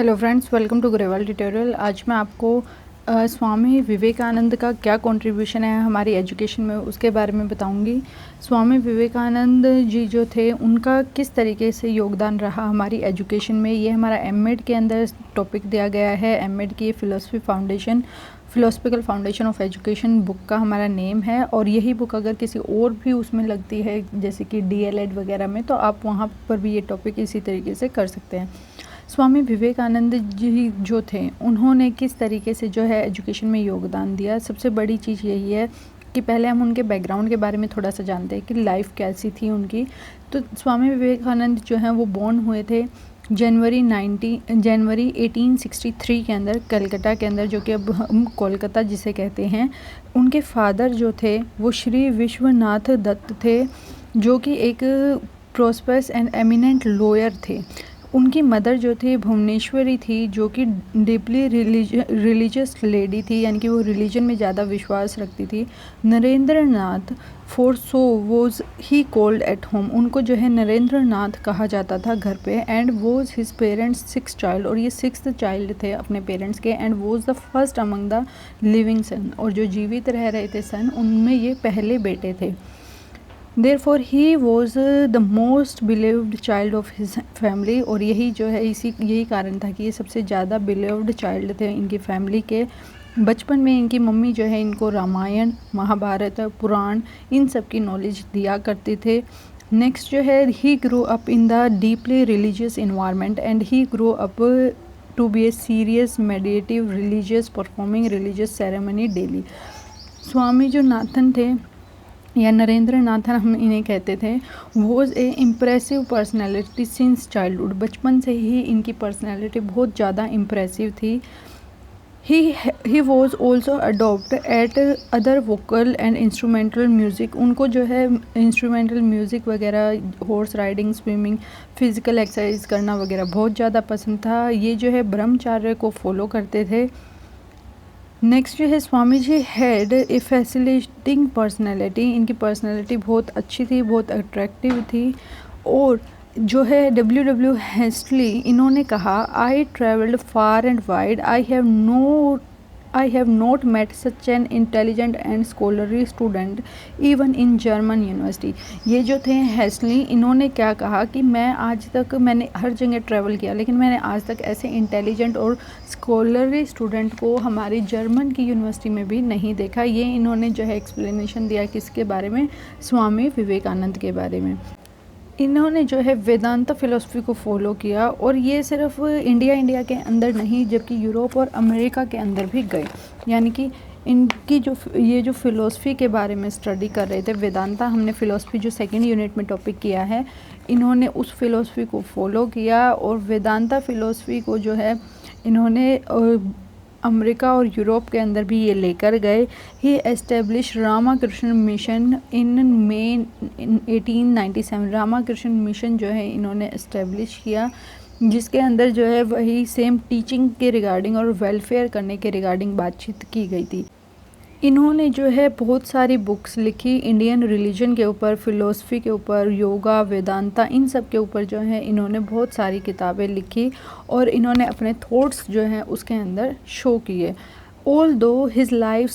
Hello friends, welcome to Grewal tutorial. आज मैं आपको स्वामी विवेकानंद का क्या कंट्रीब्यूशन है हमारी एजुकेशन में उसके बारे में बताऊंगी। स्वामी विवेकानंद जी जो थे उनका किस तरीके से योगदान रहा हमारी एजुकेशन में, ये हमारा एमएड के अंदर टॉपिक दिया गया है। एमएड की philosophical foundation of education book का हमारा नेम है, और यही बुक अगर किसी और भी उसमें लगती है जैसे कि डीएलएड वगैरह में, तो आप वहाँ पर भी ये टॉपिक इसी तरीके से कर सकते हैं। स्वामी विवेकानंद जी जो थे उन्होंने किस तरीके से जो है एजुकेशन में योगदान दिया, सबसे बड़ी चीज़ यही है कि पहले हम उनके बैकग्राउंड के बारे में थोड़ा सा जानते हैं कि लाइफ कैसी थी उनकी। तो स्वामी विवेकानंद जो हैं वो बॉर्न हुए थे जनवरी 1863 के अंदर कलकत्ता के अंदर, जो कि अब हम कोलकाता जिसे कहते हैं। उनके फादर जो थे वो श्री विश्वनाथ दत्त थे, जो कि एक प्रॉस्पर्स एंड एमिनेंट लॉयर थे। उनकी मदर जो थी भुवनेश्वरी थी, जो कि डीपली रिलीजियस लेडी थी, यानी कि वो रिलीजन में ज़्यादा विश्वास रखती थी। Narendra Nath for so was he called at home, उनको जो है नरेंद्र नाथ कहा जाता था घर पे। And was his parents 6th child, और ये 6th चाइल्ड थे अपने पेरेंट्स के। And was the first among the living son, और जो जीवित रह रहे थे सन उनमें ये पहले बेटे थे। Therefore he was the most beloved child of his family, और यही जो है यही कारण था कि ये सबसे ज़्यादा beloved child थे इनकी फैमिली के। बचपन में इनकी मम्मी जो है इनको रामायण, महाभारत, पुराण इन सब की नॉलेज दिया करते थे। नेक्स्ट जो है he grew up in the deeply religious environment and he grew up to be a serious meditative religious performing religious ceremony daily। स्वामी जो नाथन थे या नरेंद्र नाथन हम इन्हें कहते थे, was a impressive personality since childhood, बचपन से ही इनकी पर्सनैलिटी बहुत ज़्यादा इम्प्रेसिव थी। He was also adopt eight other vocal and instrumental music, उनको जो है इंस्ट्रूमेंटल म्यूज़िक वगैरह, horse riding, swimming, physical exercise करना वगैरह बहुत ज़्यादा पसंद था। ये जो है ब्रह्मचार्य को फॉलो करते थे। नेक्स्ट जो है स्वामी जी हैड ए फैसिनेटिंग पर्सनैलिटी, इनकी पर्सनैलिटी बहुत अच्छी थी, बहुत अट्रैक्टिव थी। और जो है W हेस्टली इन्होंने कहा, I travelled far and wide, I have not met such an intelligent and scholarly student even in German university. ये जो थे हेस्टली, इन्होंने क्या कहा कि मैंने हर जगह ट्रैवल किया, लेकिन मैंने आज तक ऐसे इंटेलिजेंट और स्कॉलरली स्टूडेंट को हमारी जर्मन की यूनिवर्सिटी में भी नहीं देखा। ये इन्होंने जो है एक्सप्लेनेशन दिया किसके बारे में, स्वामी विवेकानंद के बारे में। इन्होंने जो है वेदांता फ़िलोसफी को फॉलो किया, और ये सिर्फ इंडिया के अंदर नहीं जबकि यूरोप और अमेरिका के अंदर भी गए। यानी कि इनकी जो फ़िलोसफी के बारे में स्टडी कर रहे थे, वेदांता हमने फ़िलोसफी जो 2nd यूनिट में टॉपिक किया है, इन्होंने उस फ़िलोसफी को फॉलो किया। और वेदांता फ़िलोसफी को जो है इन्होंने अमेरिका और यूरोप के अंदर भी ये लेकर गए। ही establish Ramakrishna mission in may 1897, Ramakrishna mission जो है इन्होंने एस्टेब्लिश किया, जिसके अंदर जो है वही सेम टीचिंग के रिगार्डिंग और वेलफेयर करने के रिगार्डिंग बातचीत की गई थी। इन्होंने जो है बहुत सारी बुक्स लिखी इंडियन रिलीजन के ऊपर, फ़िलोसफी के ऊपर, योगा, वेदांता, इन सब के ऊपर जो है इन्होंने बहुत सारी किताबें लिखी, और इन्होंने अपने थॉट्स जो हैं उसके अंदर शो किए। Although his life,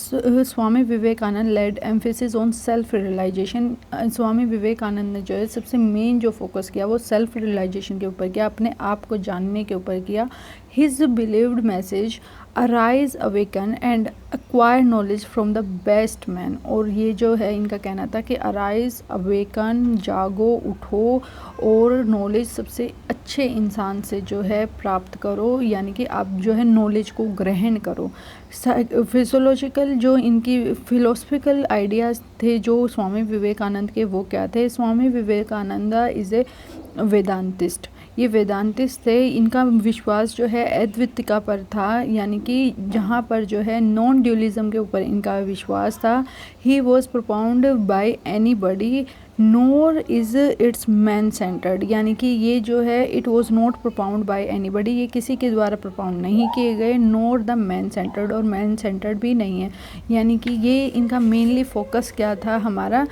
Swami Vivekananda led emphasis on self realisation, Swami Vivekananda ने जो है सबसे मेन जो फोकस किया वो सेल्फ रियलाइजेशन के ऊपर किया, अपने आप को जानने के ऊपर किया। His believed message arise, awaken and acquire knowledge from the best man, और ये जो है इनका कहना था कि अराइज, अवेकन, जागो, उठो और नॉलेज सबसे अच्छे इंसान से जो है प्राप्त करो, यानी कि आप जो है नॉलेज को ग्रहण करो। फिजियोलॉजिकल जो इनकी फिलोसफिकल आइडियाज़ थे जो स्वामी विवेकानंद के, वो क्या थे? स्वामी विवेकानंद इज़ ए वेदांतिस्ट, ये वेदांतिस्ट थे। इनका विश्वास जो है अद्वितीयता पर था, यानी कि जहाँ पर जो है नॉन ड्यूलिज्म के ऊपर इनका विश्वास था। He was प्रोपाउंड bye anybody NOR is it's man centred, यानी कि ये जो है it was not प्रोपाउंड bye anybody, ये किसी के द्वारा प्रोपाउंड नहीं किए गए, नोर द मैन सेंटर्ड, और मैन सेंटर्ड भी नहीं है। यानी कि ये इनका मेनली फोकस क्या था, हमारा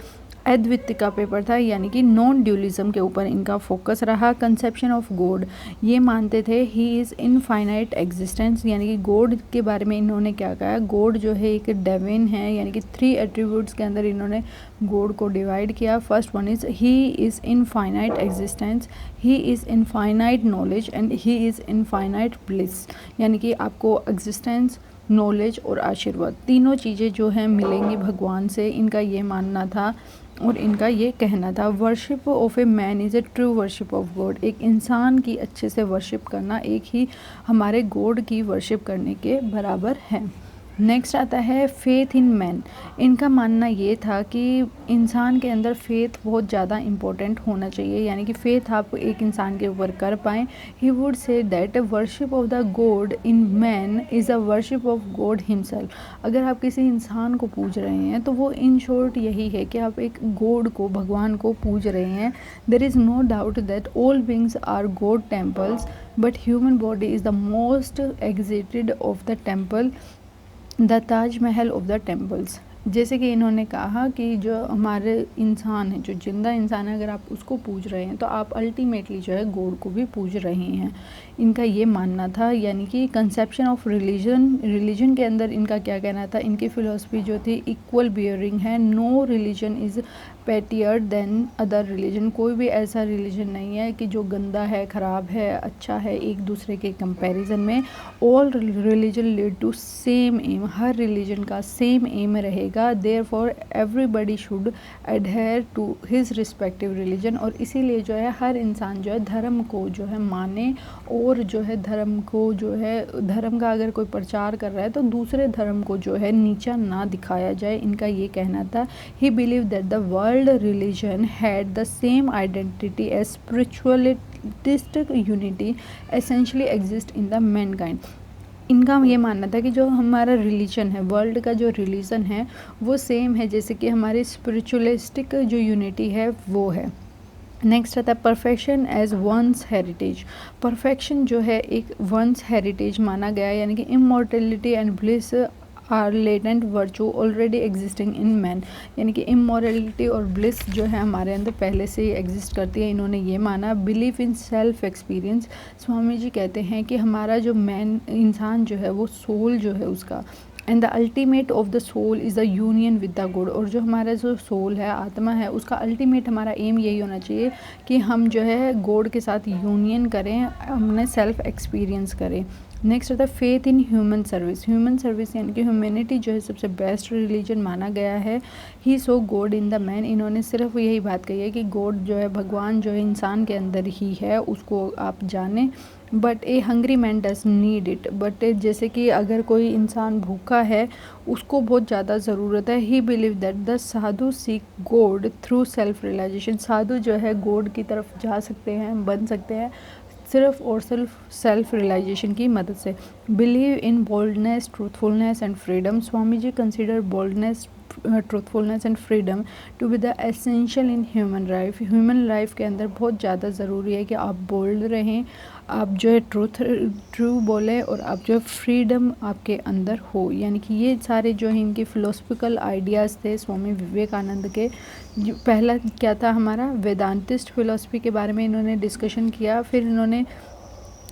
अद्वितीय का पेपर था, यानी कि नॉन ड्यूलिज्म के ऊपर इनका फोकस रहा। कंसेप्शन ऑफ गॉड, ये मानते थे ही इज़ इनफाइनाइट एग्जिस्टेंस, यानी कि गॉड के बारे में इन्होंने क्या कहा, गॉड जो है एक डिवाइन है, यानी कि 3 एट्रीब्यूट्स के अंदर इन्होंने गॉड को डिवाइड किया। First one is he is infinite existence, he is infinite knowledge and he is infinite bliss, यानी कि आपको एग्जिस्टेंस, नॉलेज और आशीर्वाद तीनों चीज़ें जो हैं मिलेंगी भगवान से, इनका ये मानना था और इनका ये कहना था। Worship of a man is a true worship of God, एक इंसान की अच्छे से वर्शिप करना एक ही हमारे गॉड की वर्शिप करने के बराबर है। नेक्स्ट आता है फेथ इन मैन, इनका मानना ये था कि इंसान के अंदर फेथ बहुत ज़्यादा इम्पोर्टेंट होना चाहिए, यानी कि फेथ आप एक इंसान के ऊपर कर पाएँ। He would say that worship of the God in man is a worship of God himself, अगर आप किसी इंसान को पूज रहे हैं तो वो इन शॉर्ट यही है कि आप एक गॉड को, भगवान को पूज रहे हैं। There is no doubt that all beings are god temples but human body is the most exalted of the temple, the Taj Mahal of the temples. जैसे कि इन्होंने कहा कि जो हमारे इंसान है, जो जिंदा इंसान है, अगर आप उसको पूज रहे हैं तो आप अल्टीमेटली जो है गॉड को भी पूज रहे हैं, इनका ये मानना था। यानी कि कंसेप्शन ऑफ रिलीजन के अंदर इनका क्या कहना था, इनकी फ़िलोसफी जो थी इक्वल बियरिंग है, no religion is pettier than other religion, कोई भी ऐसा रिलीजन नहीं है कि जो गंदा है, ख़राब है, अच्छा है एक दूसरे के कंपैरिजन में। All religion lead to same aim, हर रिलीजन का सेम एम रहेगा। Therefore everybody should adhere to his respective religion, और इसीलिए जो है हर इंसान जो है धर्म को जो है माने, और जो है धर्म को जो है, धर्म का अगर कोई प्रचार कर रहा है तो दूसरे धर्म को जो है नीचा ना दिखाया जाए, इनका ये कहना था। He believe that the world religion had the same identity as spiritualistic unity essentially exist in the mankind. इनका ये मानना था कि जो हमारा रिलीजन है, वर्ल्ड का जो रिलीजन है वो सेम है जैसे कि हमारी स्पिरिचुअलिस्टिक जो यूनिटी है वो है। नेक्स्ट आता है perfection as once heritage, perfection जो है एक वंस हेरिटेज माना गया, यानी कि immortality and bliss are latent virtue already existing in man, यानी कि इमॉर्टलिटी और ब्लिस जो है हमारे अंदर पहले से ही एग्जिस्ट करती है, इन्होंने ये माना। Believe in self experience, Swami ji कहते हैं कि हमारा जो मैन इंसान जो है वो सोल जो है उसका, and the ultimate of the soul is the union with the God, और जो हमारा जो सोल है, आत्मा है, उसका अल्टीमेट हमारा एम यही होना चाहिए कि हम जो है गॉड के साथ यूनियन करें, हमने सेल्फ एक्सपीरियंस करें। नेक्स्ट होता है faith in human service, human service यानी कि ह्यूमैनिटी जो है सबसे बेस्ट रिलीजन माना गया है। ही saw god in the man, इन्होंने सिर्फ यही बात कही है कि गॉड जो है, भगवान जो है इंसान के अंदर ही है, उसको आप जानें। But A hungry man does need it, but जैसे कि अगर कोई इंसान भूखा है उसको बहुत ज़्यादा ज़रूरत है। He believe that the sadhu seek god through self realisation, sadhu जो है गॉड की तरफ जा सकते हैं, बन सकते हैं सिर्फ और सिर्फ सेल्फ रियलाइजेशन की मदद से। Believe in boldness, truthfulness and freedom, Swami ji consider boldness, truthfulness and freedom to be the essential in human life. Human life के अंदर बहुत ज़्यादा ज़रूरी है कि आप बोल्ड रहें, आप जो है ट्रू बोले, और आप जो फ्रीडम आपके अंदर हो। यानी कि ये सारे जो है इनके फ़िलोसफिकल आइडियाज़ थे स्वामी विवेकानंद के। जो पहला क्या था हमारा वेदांतिस्ट फ़िलोसफी के बारे में इन्होंने डिस्कशन किया, फिर इन्होंने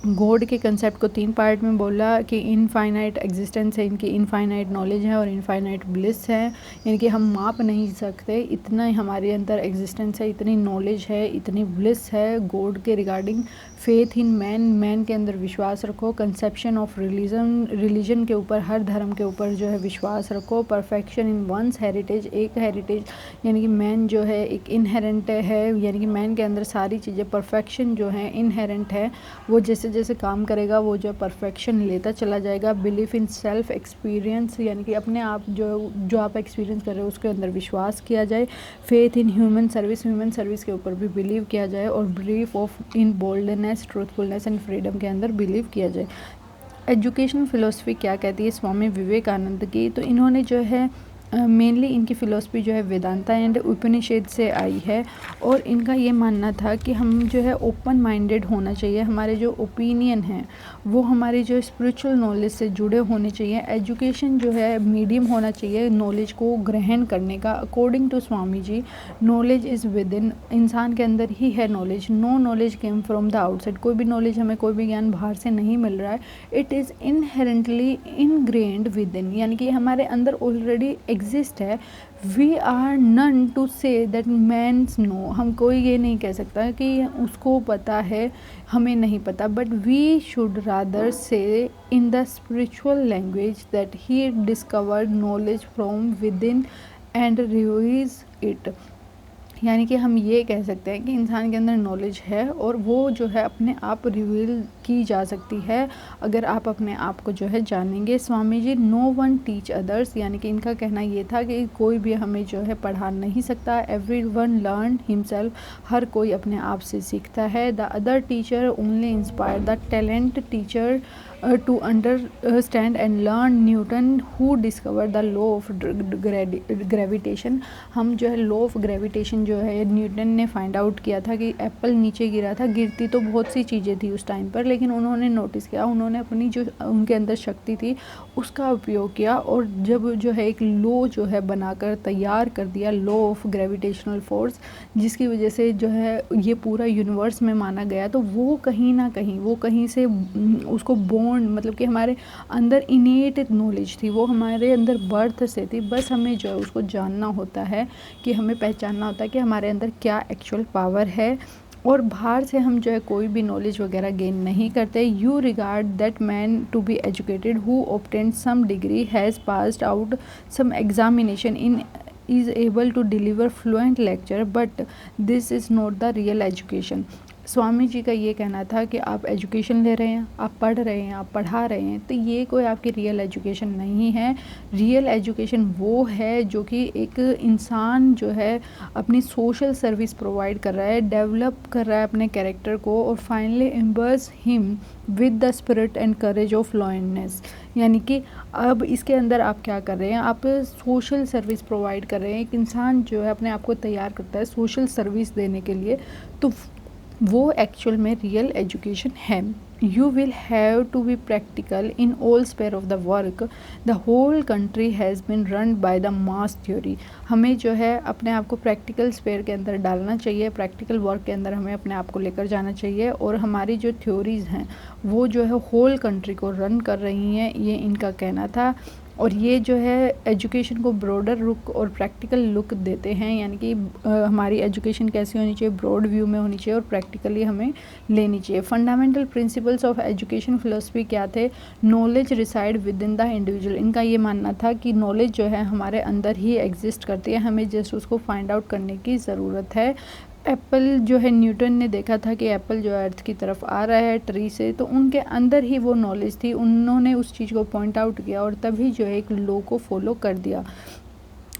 गॉड के कंसेप्ट को 3 पार्ट में बोला कि इनफाइनाइट एग्जिस्टेंस है, इनकी इनफाइनाइट नॉलेज है और इनफाइनाइट ब्लिस है, यानी कि हम माप नहीं सकते, इतना ही हमारे अंदर एग्जिस्टेंस है, इतनी नॉलेज है, इतनी ब्लिस है गॉड के regarding. Faith in man, man के अंदर विश्वास रखो। कंसेप्शन ऑफ रिलीजन के ऊपर, हर धर्म के ऊपर जो है विश्वास रखो। परफेक्शन इन वंस हेरिटेज, एक हेरिटेज यानी कि मैन जो है एक इनहेरेंट है, यानी कि मैन के अंदर सारी चीज़ें परफेक्शन जो है इनहेरेंट है, वो जैसे जैसे काम करेगा वो जो परफेक्शन लेता चला जाएगा। बिलीफ इन सेल्फ एक्सपीरियंस, यानी कि अपने आप जो आप एक्सपीरियंस कर रहे हो उसके अंदर विश्वास किया जाए। Faith in human service, human service के ऊपर भी बिलीव किया जाए, और belief of in boldness, truthfulness and freedom के अंदर बिलीव किया जाए। एजुकेशनल फ़िलोसफी क्या कहती है स्वामी विवेकानंद की, तो इन्होंने जो है मेनली इनकी फ़िलोसफी जो है वेदांता एंड उपनिषद से आई है। और इनका ये मानना था कि हम जो है ओपन माइंडेड होना चाहिए, हमारे जो ओपिनियन हैं वो हमारी जो स्पिरिचुअल नॉलेज से जुड़े होने चाहिए। एजुकेशन जो है मीडियम होना चाहिए नॉलेज को ग्रहण करने का। According to Swami ji, knowledge is within, इंसान के अंदर ही है knowledge. No knowledge came from the outside, कोई भी नॉलेज हमें, कोई भी ज्ञान बाहर से नहीं मिल रहा है। It is inherently ingrained within, यानी कि हमारे अंदर ऑलरेडी एग्जिस्ट है। We are none to say that means no, हम कोई ये नहीं कह सकता कि उसको पता है, हमें नहीं पता, but we should rather say in the spiritual language that he discovered knowledge from within and reveals it. यानी कि हम ये कह सकते हैं कि इंसान के अंदर नॉलेज है और वो जो है अपने आप रिवील की जा सकती है अगर आप अपने आप को जो है जानेंगे। Swami ji no one teach others, यानी कि इनका कहना ये था कि कोई भी हमें जो है पढ़ा नहीं सकता। एवरी वन लर्न हिमसेल्फ, हर कोई अपने आप से सीखता है। The other teacher only inspire the talent teacher to understand and learn Newton who discover the law of gravitation. हम जो है लॉ ऑफ ग्रेविटेशन जो है न्यूटन ने फाइंड आउट किया था कि एप्पल नीचे गिरा था, गिरती तो बहुत सी चीज़ें थी उस टाइम पर, लेकिन उन्होंने नोटिस किया, उन्होंने अपनी जो उनके अंदर शक्ति थी उसका उपयोग किया और जब जो है एक लॉ जो है बनाकर तैयार कर दिया, लॉ ऑफ ग्रेविटेशनल फोर्स, जिसकी वजह से जो है ये पूरा यूनिवर्स में माना गया। तो वो कहीं ना कहीं, वो कहीं से उसको मतलब कि हमारे अंदर इनेट नॉलेज थी, वो हमारे अंदर बर्थ से थी। बस हमें जो है उसको जानना होता है, कि हमें पहचानना होता है कि हमारे अंदर क्या एक्चुअल पावर है। और बाहर से हम जो है कोई भी नॉलेज वगैरह गेन नहीं करते। You regard that man to be educated who obtained some degree, has passed out some examination in, is able to deliver fluent lecture, but this is not the real education। स्वामी जी का ये कहना था कि आप education ले रहे हैं, आप पढ़ रहे हैं, आप पढ़ा रहे हैं, तो ये कोई आपकी रियल एजुकेशन नहीं है। रियल एजुकेशन वो है जो कि एक इंसान जो है अपनी सोशल सर्विस प्रोवाइड कर रहा है, डेवलप कर रहा है अपने कैरेक्टर को, और finally एम्बर्स him with the spirit and courage of lioness. यानी कि अब इसके अंदर आप क्या कर रहे हैं, आप सोशल सर्विस प्रोवाइड कर रहे हैं। एक इंसान जो है अपने आप को तैयार करता है सोशल सर्विस देने के लिए, तो वो एक्चुअल में रियल एजुकेशन है। You will have to be practical in all sphere of the work, the whole country has been run by the mass theory. हमें जो है अपने आप को प्रैक्टिकल स्पेयर के अंदर डालना चाहिए, प्रैक्टिकल वर्क के अंदर हमें अपने आप को लेकर जाना चाहिए, और हमारी जो थ्योरीज़ हैं वो जो है होल कंट्री को रन कर रही हैं, ये इनका कहना था। और ये जो है एजुकेशन को ब्रॉडर लुक और प्रैक्टिकल लुक देते हैं, यानी कि हमारी एजुकेशन कैसी होनी चाहिए, ब्रॉड व्यू में होनी चाहिए और प्रैक्टिकली हमें लेनी चाहिए। Fundamental principles of education philosophy क्या थे? Knowledge reside within the individual. इनका ये मानना था कि नॉलेज जो है हमारे अंदर ही एग्जिस्ट करती है, हमें जस्ट उसको फाइंड आउट करने की ज़रूरत है। एप्पल जो है न्यूटन ने देखा था कि एप्पल जो है अर्थ की तरफ आ रहा है ट्री से, तो उनके अंदर ही वो नॉलेज थी, उन्होंने उस चीज़ को पॉइंट आउट किया और तभी जो है एक लॉ को फॉलो कर दिया।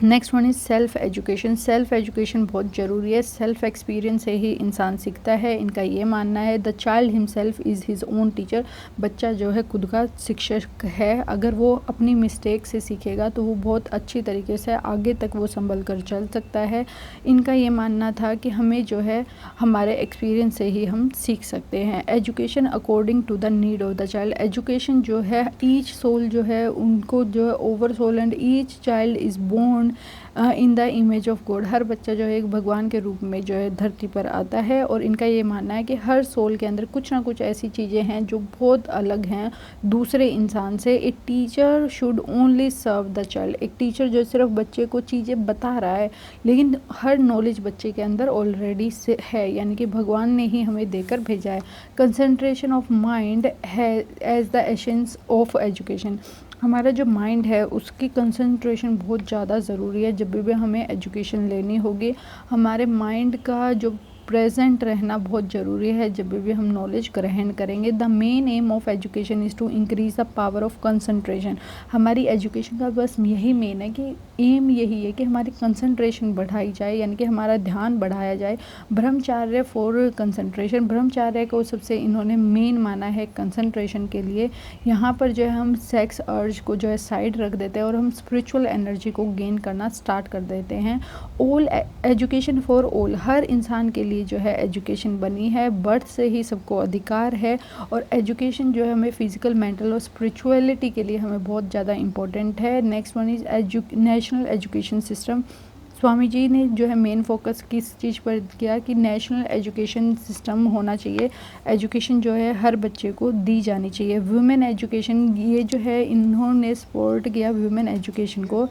Next one is self education. Self education बहुत ज़रूरी है, सेल्फ एक्सपीरियंस से ही इंसान सीखता है, इनका ये मानना है। The child himself is his own teacher. बच्चा जो है खुद का शिक्षक है, अगर वो अपनी मिस्टेक से सीखेगा तो वो बहुत अच्छी तरीके से आगे तक वो संभल कर चल सकता है। इनका ये मानना था कि हमें जो है हमारे एक्सपीरियंस से ही हम सीख सकते हैं। Education according to the need of the child. Education जो है ईच सोल जो है उनको जो है over soul and each child is born in the image of god. हर बच्चा जो है एक भगवान के रूप में जो है धरती पर आता है, और इनका ये मानना है कि हर सोल के अंदर कुछ ना कुछ ऐसी चीज़ें हैं जो बहुत अलग हैं दूसरे इंसान से। एक teacher should only serve the child. एक टीचर जो सिर्फ बच्चे को चीज़ें बता रहा है, लेकिन हर नॉलेज बच्चे के अंदर ऑलरेडी से है, यानी कि भगवान ने ही हमें देकर भेजा है। कंसंट्रेशन ऑफ माइंड है as the essence of education. हमारा जो माइंड है उसकी कंसंट्रेशन बहुत ज़्यादा ज़रूरी है जब भी हमें एजुकेशन लेनी होगी। हमारे माइंड का जो प्रेजेंट रहना बहुत ज़रूरी है जब भी हम नॉलेज ग्रहण करेंगे। The main aim of education is to increase the power of concentration. हमारी एजुकेशन का बस यही मेन है कि एम यही है कि हमारी कंसंट्रेशन बढ़ाई जाए, यानी कि हमारा ध्यान बढ़ाया जाए। ब्रह्मचार्य फॉर कंसंट्रेशन, ब्रह्मचार्य को सबसे इन्होंने मेन माना है कंसंट्रेशन के लिए। यहाँ पर जो है हम सेक्स अर्ज को जो है साइड रख देते हैं और हम स्पिरिचुअल एनर्जी को गेन करना स्टार्ट कर देते हैं। ऑल एजुकेशन फॉर ऑल, हर इंसान के लिए जो है एजुकेशन बनी है, बर्थ से ही सबको अधिकार है। और एजुकेशन जो है हमें फिजिकल, मेंटल और स्पिरिचुअलिटी के लिए हमें बहुत ज़्यादा इंपॉर्टेंट है। Next one is national education system. Swami ji ने जो है मेन फोकस किस चीज़ पर किया कि नेशनल एजुकेशन सिस्टम होना चाहिए। एजुकेशन जो है हर बच्चे को दी जानी चाहिए। वुमेन एजुकेशन, ये जो है इन्होंने सपोर्ट किया वुमेन एजुकेशन को।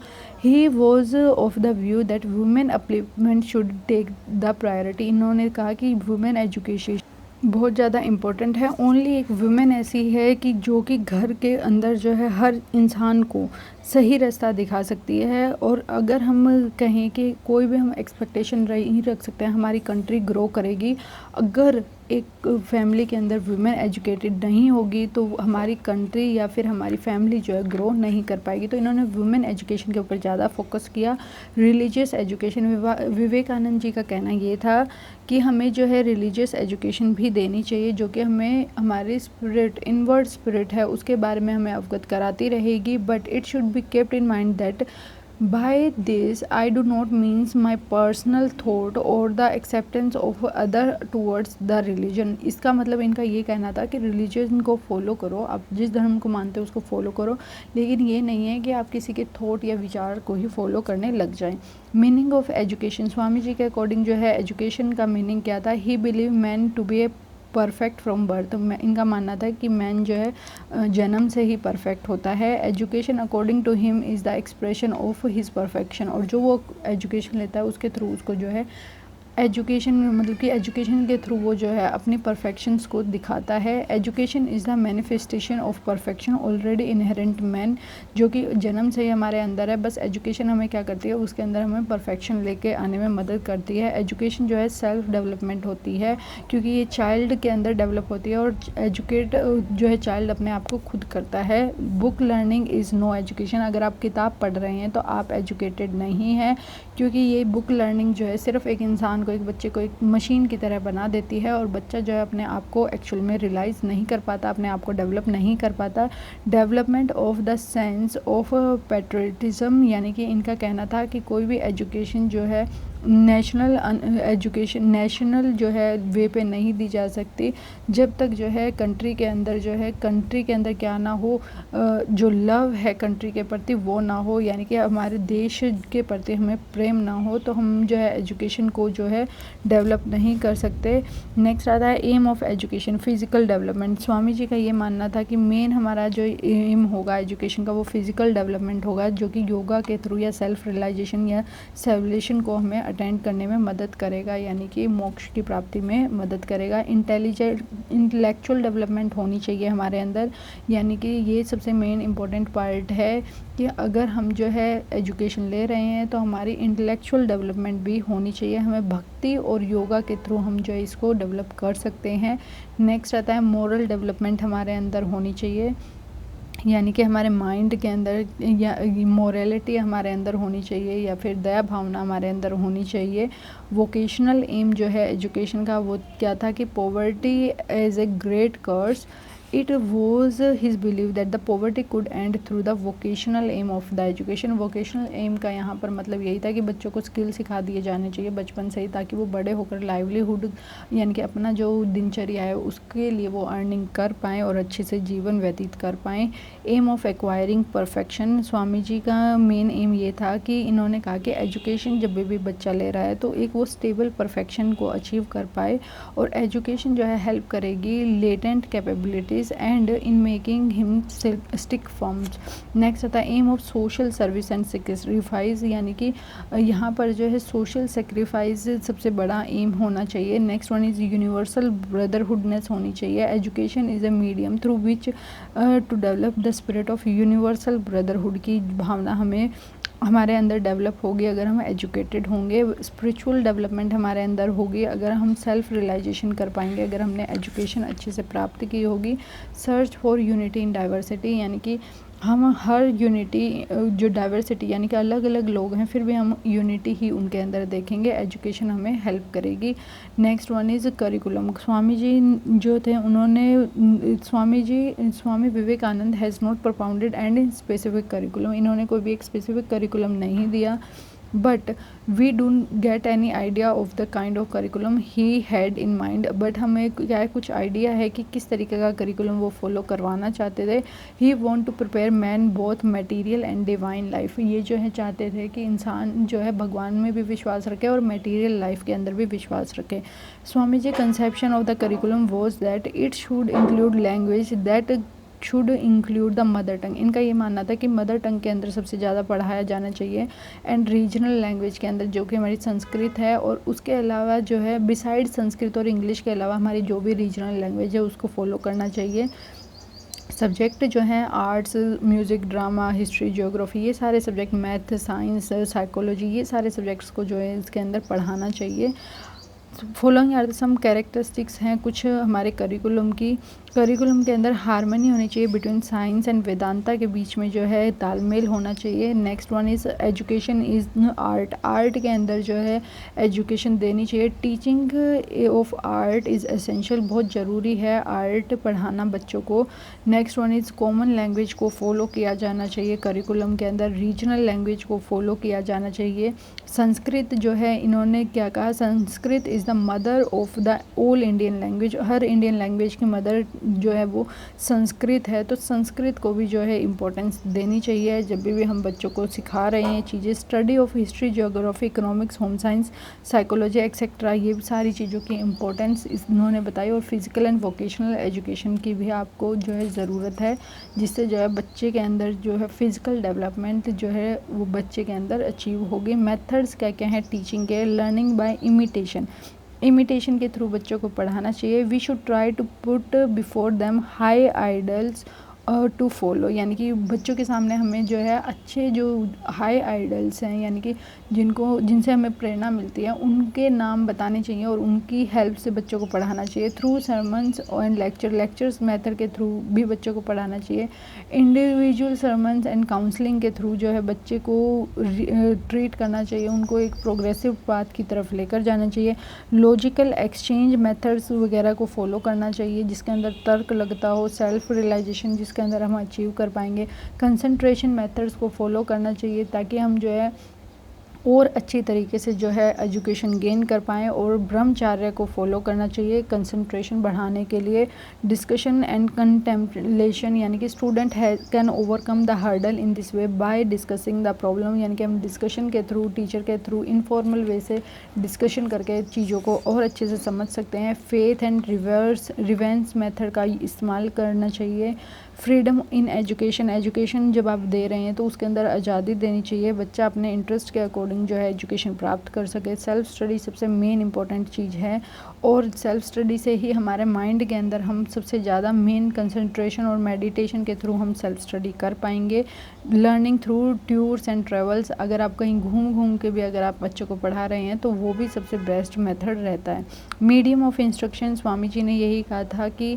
He was of the view that women upliftment should take the priority. इन्होंने कहा कि वुमेन एजुकेशन बहुत ज़्यादा इम्पोर्टेंट है। ओनली एक वुमेन ऐसी है कि जो कि घर के अंदर जो है हर इंसान को सही रास्ता दिखा सकती है। और अगर हम कहें कि कोई भी हम एक्सपेक्टेशन नहीं रख सकते हैं हमारी कंट्री ग्रो करेगी, अगर एक फैमिली के अंदर वुमेन एजुकेटेड नहीं होगी तो हमारी कंट्री या फिर हमारी फैमिली जो है ग्रो नहीं कर पाएगी। तो इन्होंने वुमेन एजुकेशन के ऊपर ज़्यादा फोकस किया। रिलीजियस एजुकेशन, विवेकानंद जी का कहना ये था कि हमें जो है रिलीजियस एजुकेशन भी देनी चाहिए, जो कि हमें हमारी स्पिरिट, इनवर्ड स्पिरिट है उसके बारे में हमें अवगत कराती रहेगी। But it should be kept in mind that by this I do not means my personal thought or the acceptance of other towards the religion। इसका मतलब इनका ये कहना था कि रिलीजन को फॉलो करो, आप जिस धर्म को मानते हो उसको फॉलो करो, लेकिन ये नहीं है कि आप किसी के थॉट या विचार को ही फॉलो करने लग जाएं। Meaning of education, Swami ji के अकॉर्डिंग जो है एजुकेशन का मीनिंग क्या था? He believe man to be a perfect from birth. इनका मानना था कि मैन जो है जन्म से ही परफेक्ट होता है। Education according to him is the expression of his perfection. और जो वो एजुकेशन लेता है उसके थ्रू उसको जो है एजुकेशन, मतलब कि एजुकेशन के थ्रू वो जो है अपनी परफेक्शंस को दिखाता है। Education is the manifestation of perfection already inherent man, जो कि जन्म से ही हमारे अंदर है। बस एजुकेशन हमें क्या करती है, उसके अंदर हमें परफेक्शन लेके आने में मदद करती है। एजुकेशन जो है सेल्फ डेवलपमेंट होती है, क्योंकि ये चाइल्ड के अंदर डेवलप होती है और एजुकेट जो है चाइल्ड अपने आप को खुद करता है। Book learning is no education, अगर आप किताब पढ़ रहे हैं तो आप एजुकेटेड नहीं हैं, क्योंकि ये बुक लर्निंग जो है सिर्फ एक इंसान को, एक बच्चे को एक मशीन की तरह बना देती है और बच्चा जो है अपने आप को एक्चुअल में रियलाइज़ नहीं कर पाता, अपने आप को डेवलप नहीं कर पाता। Development of the sense of patriotism, यानी कि इनका कहना था कि कोई भी एजुकेशन जो है नेशनल एजुकेशन, नेशनल जो है वे पे नहीं दी जा सकती जब तक जो है कंट्री के अंदर जो है, कंट्री के अंदर क्या ना हो, जो लव है कंट्री के प्रति वो ना हो, यानी कि हमारे देश के प्रति हमें प्रेम ना हो, तो हम जो है एजुकेशन को जो है डेवलप नहीं कर सकते। नेक्स्ट आता है aim of education, physical development. Swami ji का ये मानना था कि मेन हमारा जो एम होगा एजुकेशन का वो फिजिकल डेवलपमेंट होगा, जो कि योगा के थ्रू या सेल्फ रियलाइजेशन या सेवलेशन को हमें अटेंड करने में मदद करेगा, यानी कि मोक्ष की प्राप्ति में मदद करेगा। इंटेलेक्चुअल डेवलपमेंट होनी चाहिए हमारे अंदर, यानी कि ये सबसे मेन इम्पोर्टेंट पार्ट है कि अगर हम जो है एजुकेशन ले रहे हैं तो हमारी इंटेलेक्चुअल डेवलपमेंट भी होनी चाहिए। हमें भक्ति और योगा के थ्रू हम जो है इसको डेवलप कर सकते हैं। नेक्स्ट आता है मोरल डेवलपमेंट हमारे अंदर होनी चाहिए, यानी कि हमारे माइंड के अंदर या मोरलिटी हमारे अंदर होनी चाहिए या फिर दया भावना हमारे अंदर होनी चाहिए। वोकेशनल एम जो है एजुकेशन का वो क्या था कि poverty as a great curse, it was his believe that the poverty could end through the vocational aim of the education. Vocational aim का यहाँ पर मतलब यही था कि बच्चों को स्किल सिखा दिए जाने चाहिए बचपन से ही, ताकि वो बड़े होकर लाइवलीहुड यानी कि अपना जो दिनचर्या है उसके लिए वो अर्निंग कर पाएँ और अच्छे से जीवन व्यतीत कर पाएँ। एम ऑफ एक्वायरिंग परफेक्शन, स्वामी जी का मेन एम ये था कि इन्होंने कहा कि एजुकेशन जब भी बच्चा ले रहा है तो एक वो स्टेबल परफेक्शन को अचीव कर पाए, और एजुकेशन जो है हेल्प करेगी latent capabilities and in making him stick forms. Next आता है aim of social service and sacrifice, यानी कि यहाँ पर जो है सोशल सेक्रीफाइस सबसे बड़ा एम होना चाहिए। Next one is universal brotherhoodness होनी चाहिए। Education is a medium through which to develop the spirit of universal brotherhood की भावना हमें हमारे अंदर डेवलप होगी अगर हम एजुकेटेड होंगे, स्पिरिचुअल डेवलपमेंट हमारे अंदर होगी अगर हम सेल्फ रियलाइजेशन कर पाएंगे, अगर हमने एजुकेशन अच्छे से प्राप्त की होगी। Search for unity in diversity, यानी कि हम हर यूनिटी जो डाइवर्सिटी यानी कि अलग अलग लोग हैं फिर भी हम यूनिटी ही उनके अंदर देखेंगे। एजुकेशन हमें हेल्प करेगी। Next one is curriculum. Swami ji जो थे उन्होंने Swami Vivekananda has not propounded and specific curriculum, इन्होंने कोई भी एक स्पेसिफिक करिकुलम नहीं दिया, but we don't get any idea of the kind of curriculum he had in mind. But हमें क्या है कुछ आइडिया है कि किस तरीके का करिकुलम वो फॉलो करवाना चाहते थे। He want to prepare man both material and divine life, ये जो है चाहते थे कि इंसान जो है भगवान में भी विश्वास रखे और मटेरियल लाइफ के अंदर भी विश्वास रखे। Swami ji conception of the curriculum was that it should include language that should include the mother tongue. इनका ये मानना था कि मदर टंग के अंदर सबसे ज़्यादा पढ़ाया जाना चाहिए एंड रीजनल लैंग्वेज के अंदर जो कि हमारी संस्कृत है, और उसके अलावा जो है बिसाइड संस्कृत और इंग्लिश के अलावा हमारी जो भी रीजनल लैंग्वेज है उसको फॉलो करना चाहिए। सब्जेक्ट जो हैं arts, music, drama, history, geography, ये सारे सब्जेक्ट, मैथ, साइंस, साइकोलॉजी, ये सारे सब्जेक्ट्स को जो है इसके अंदर पढ़ाना चाहिए। फॉलोइंग आर सम कैरेक्टरिस्टिक्स हैं कुछ हमारे करिकुलम की। करिकुलम के अंदर हारमनी होनी चाहिए बिटवीन साइंस एंड वेदांता के बीच में जो है तालमेल होना चाहिए। Next one is education is art, art के अंदर जो है एजुकेशन देनी चाहिए। Teaching of art is essential, बहुत ज़रूरी है आर्ट पढ़ाना बच्चों को। Next one is common language को फॉलो किया जाना चाहिए करिकुलम के अंदर, रीजनल लैंग्वेज को फॉलो किया जाना चाहिए। संस्कृत जो है इन्होंने क्या कहा, Sanskrit is the mother of the all Indian language, her Indian language की मदर जो है वो संस्कृत है, तो संस्कृत को भी जो है इम्पोर्टेंस देनी चाहिए जब भी हम बच्चों को सिखा रहे हैं चीज़ें। Study of history, geography, economics, home science, psychology etcetera, ये सारी चीज़ों की इम्पोर्टेंस इन्होंने बताई। और फिज़िकल एंड वोकेशनल एजुकेशन की भी आपको जो है ज़रूरत है, जिससे जो है बच्चे के अंदर जो है फिज़िकल डेवलपमेंट जो है वो बच्चे के अंदर अचीव होगी। मेथड्स क्या क्या हैं टीचिंग के, लर्निंग बाय इमिटेशन, इमिटेशन के थ्रू बच्चों को पढ़ाना चाहिए। We should try to put before them high idols to follow, यानी कि बच्चों के सामने हमें जो है अच्छे जो हाई आइडल्स हैं यानी कि जिनसे हमें प्रेरणा मिलती है उनके नाम बताने चाहिए और उनकी हेल्प से बच्चों को पढ़ाना चाहिए। Through sermons and lectures method के थ्रू भी बच्चों को पढ़ाना चाहिए। इंडिविजुअल सरमन्स एंड काउंसलिंग के थ्रू जो है बच्चे को ट्रीट करना चाहिए, उनको एक प्रोग्रेसिव पाथ की तरफ लेकर जाना चाहिए। लॉजिकल एक्सचेंज मेथड्स वगैरह को फॉलो करना चाहिए जिसके अंदर तर्क लगता हो, सेल्फ रियलाइजेशन जिसके अंदर हम अचीव कर पाएंगे। कंसंट्रेशन मेथड्स को फॉलो करना चाहिए ताकि हम जो है और अच्छी तरीके से जो है एजुकेशन गेन कर पाएँ। और ब्रह्मचार्य को फॉलो करना चाहिए कंसंट्रेशन बढ़ाने के लिए। डिस्कशन एंड कंटेम्पलेशन, यानी कि student can overcome the hurdle in this way by discussing the problem, यानी कि हम डिस्कशन के थ्रू, टीचर के थ्रू, इनफॉर्मल वे से डिस्कशन करके चीज़ों को और अच्छे से समझ सकते हैं। फेथ एंड रिवेंस मेथड का इस्तेमाल करना चाहिए। फ्रीडम इन एजुकेशन, एजुकेशन जब आप दे रहे हैं तो उसके अंदर आज़ादी देनी चाहिए, बच्चा अपने इंटरेस्ट के अकॉर्डिंग जो है एजुकेशन प्राप्त कर सके। सेल्फ स्टडी सबसे मेन इंपॉर्टेंट चीज़ है और सेल्फ स्टडी से ही हमारे माइंड के अंदर हम सबसे ज़्यादा मेन कंसंट्रेशन और मेडिटेशन के थ्रू हम सेल्फ स्टडी कर पाएंगे। Learning through tours and travels, अगर आप कहीं घूम के भी अगर आप बच्चों को पढ़ा रहे हैं तो वो भी सबसे बेस्ट मेथड रहता है। मीडियम ऑफ इंस्ट्रक्शन, स्वामी जी ने यही कहा था कि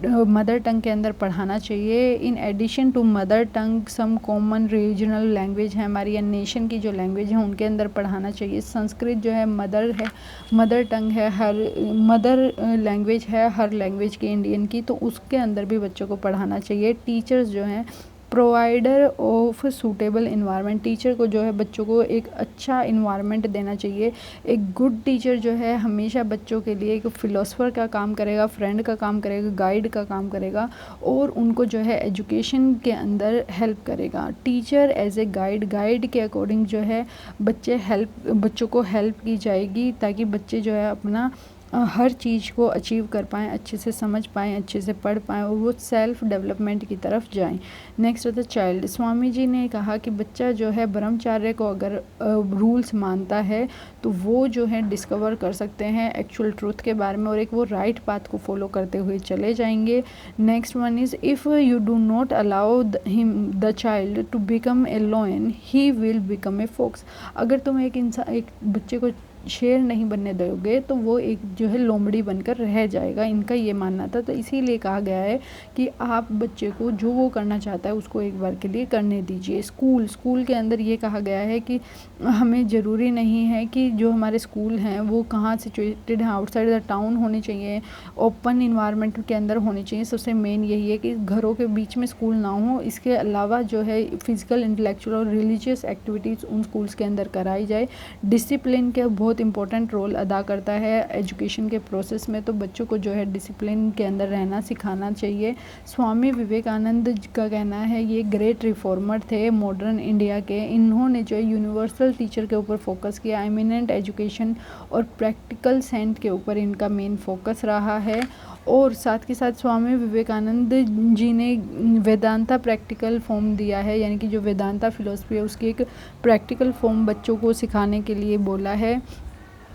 मदर टंग के अंदर पढ़ाना चाहिए। In addition to mother tongue some common regional language है हमारी या नेशन की जो लैंग्वेज है उनके अंदर पढ़ाना चाहिए। संस्कृत जो है मदर टंग है, हर मदर लैंग्वेज है हर लैंग्वेज की इंडियन की, तो उसके अंदर भी बच्चों को पढ़ाना चाहिए। टीचर्स जो हैं provider of suitable environment, teacher को जो है बच्चों को एक अच्छा इन्वायरमेंट देना चाहिए। एक गुड टीचर जो है हमेशा बच्चों के लिए एक फ़िलोसफर का काम करेगा, फ्रेंड का काम करेगा, गाइड का काम करेगा और उनको जो है एजुकेशन के अंदर हेल्प करेगा। टीचर एज ए गाइड के अकॉर्डिंग जो है बच्चों को हेल्प की जाएगी ताकि बच्चे जो है अपना हर चीज़ को अचीव कर पाएँ, अच्छे से समझ पाएँ, अच्छे से पढ़ पाएँ और वो सेल्फ डेवलपमेंट की तरफ जाएँ। नेक्स्ट होता है चाइल्ड। स्वामी जी ने कहा कि बच्चा जो है ब्रह्मचार्य को अगर रूल्स मानता है तो वो जो है डिस्कवर कर सकते हैं एक्चुअल ट्रूथ के बारे में और एक वो राइट पाथ को फॉलो करते हुए चले जाएंगे। Next one is if you do not allow the child to become a lion he will become a fox. अगर तुम एक बच्चे को शेर नहीं बनने दोगे तो वो एक जो है लोमड़ी बनकर रह जाएगा, इनका ये मानना था। तो इसीलिए कहा गया है कि आप बच्चे को जो वो करना चाहता है उसको एक बार के लिए करने दीजिए। स्कूल के अंदर ये कहा गया है कि हमें ज़रूरी नहीं है कि जो हमारे स्कूल हैं वो कहाँ सिचुएटेड हैं, आउटसाइड द टाउन होने चाहिए, ओपन इन्वायरमेंट के अंदर होने चाहिए। सबसे मेन यही है कि घरों के बीच में स्कूल ना हो। इसके अलावा जो है फिजिकल, इंटेलेक्चुअल और रिलीजियस एक्टिविटीज़ उन स्कूल्स के अंदर कराई जाए। डिसिप्लिन के बहुत इंपॉर्टेंट रोल अदा करता है एजुकेशन के प्रोसेस में, तो बच्चों को जो है डिसिप्लिन के अंदर रहना सिखाना चाहिए। स्वामी विवेकानंद का कहना है, ये ग्रेट रिफॉर्मर थे मॉडर्न इंडिया के। इन्होंने जो है यूनिवर्सल टीचर के ऊपर फोकस किया, एमिनेंट एजुकेशन और प्रैक्टिकल सेंट के ऊपर इनका मेन फोकस रहा है। और साथ के साथ स्वामी विवेकानंद जी ने वेदांता प्रैक्टिकल फॉर्म दिया है, यानी कि जो वेदांता फिलोसफी है उसकी एक प्रैक्टिकल फॉर्म बच्चों को सिखाने के लिए बोला है,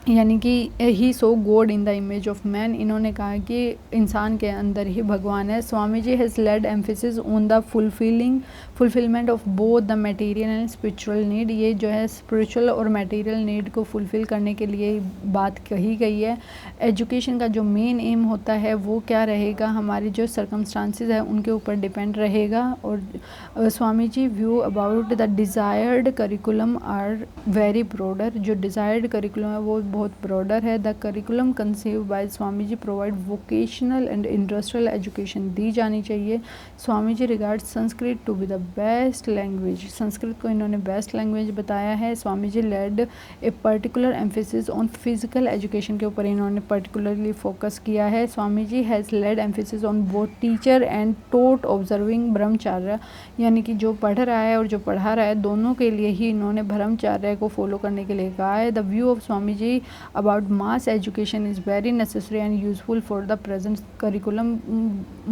यानी कि he saw god in the image of man. इन्होंने कहा कि इंसान के अंदर ही भगवान है। Swami ji has led emphasis on the fulfilment of both the material and spiritual need. ये जो है स्पिरिचुअल और मटेरियल नीड को फुलफ़िल करने के लिए बात कही गई है। एजुकेशन का जो मेन एम होता है वो क्या रहेगा, हमारी जो सर्कमस्टांसेस है उनके ऊपर डिपेंड रहेगा। और Swami ji view about the desired curriculum are very broader. जो डिज़ायर्ड करिकुलम है वो बहुत ब्रॉडर है। The curriculum conceive by Swami ji provide vocational and industrial education दी जानी चाहिए। Swami ji regard Sanskrit to be the best language. Sanskrit को इन्होंने बेस्ट लैंग्वेज बताया है। Swami ji led a particular emphasis on physical education के ऊपर इन्होंने पर्टिकुलरली फोकस किया है। Swami ji has led emphasis on both teacher and taught observing brahmacharya, यानी कि जो पढ़ रहा है और जो पढ़ा रहा है दोनों के लिए ही इन्होंने ब्रह्मचार्य को फॉलो करने के लिए कहा है। The view of Swami ji about mass education is very necessary and useful for the present curriculum।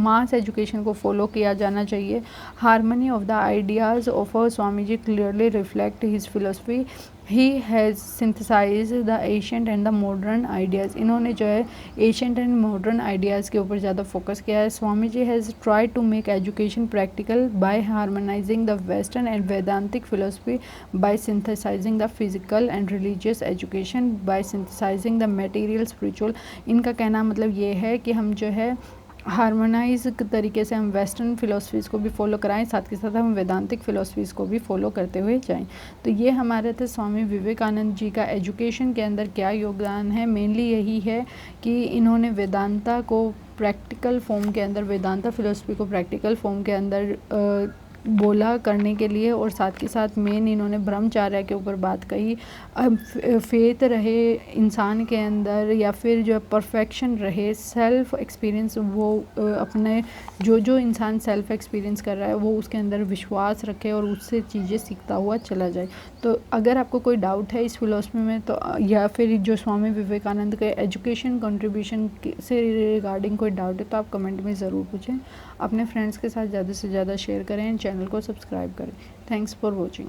mass education को follow किया जाना चाहिए। harmony of the ideas of Swami ji clearly reflect his philosophy। he has synthesized the ancient and the modern ideas। इन्होंने जो है ancient and modern ideas के ऊपर ज़्यादा फोकस किया है। स्वामी जी has tried to make education practical by harmonizing the western and Vedantic philosophy, by synthesizing the physical and religious education, by synthesizing the material spiritual। इनका कहना मतलब ये है कि हम जो है हार्मोनाइज तरीके से हम वेस्टर्न फ़िलोसफीज़ को भी फॉलो कराएं, साथ के साथ हम वेदांतिक फ़िलोसफीज़ को भी फॉलो करते हुए जाएं। तो ये हमारे थे स्वामी विवेकानंद जी का एजुकेशन के अंदर क्या योगदान है। मेनली यही है कि इन्होंने वेदांता को प्रैक्टिकल फॉर्म के अंदर, वेदांता फ़िलोसफी को प्रैक्टिकल फॉर्म के अंदर बोला करने के लिए, और साथ के साथ मेन इन्होंने ब्रह्मचार्य के ऊपर बात कही। फेथ रहे इंसान के अंदर, या फिर जो परफेक्शन रहे, सेल्फ एक्सपीरियंस, वो अपने जो इंसान सेल्फ एक्सपीरियंस कर रहा है वो उसके अंदर विश्वास रखे और उससे चीज़ें सीखता हुआ चला जाए। तो अगर आपको कोई डाउट है इस फिलोसफी में तो, या फिर जो स्वामी विवेकानंद के एजुकेशन कंट्रीब्यूशन से रिगार्डिंग कोई डाउट है तो आप कमेंट में ज़रूर पूछें। अपने फ्रेंड्स के साथ ज़्यादा से ज़्यादा शेयर करें, चैनल को सब्सक्राइब करें। Thanks for watching.